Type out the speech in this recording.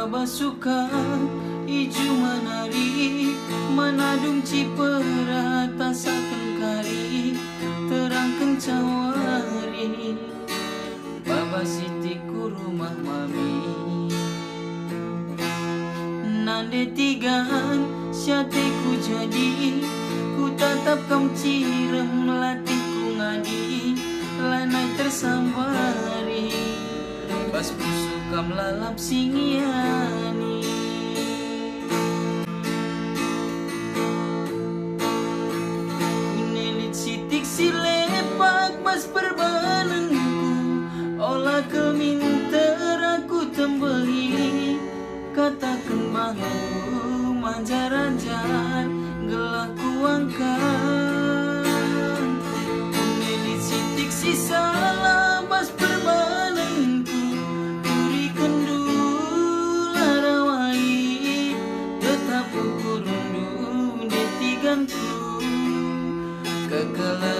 Baba suka iju menari, menadung cipera tasakan kari, terang kencawari. Baba sitiku rumah mami, nande tigaan syatiku jadi, ku tatap kam cirem latihku ngadi, lanai tersambari, bas pusukam lalap singiani. Kunelit sitik silepak bas perbanengku, olah keminter aku tembehi, katakan bahaku manjar-anjar gelah ku angkat. Kunelit sitik sisa bas perbanengku, turi kendul arawai, tetap kurundu detiganku, kekala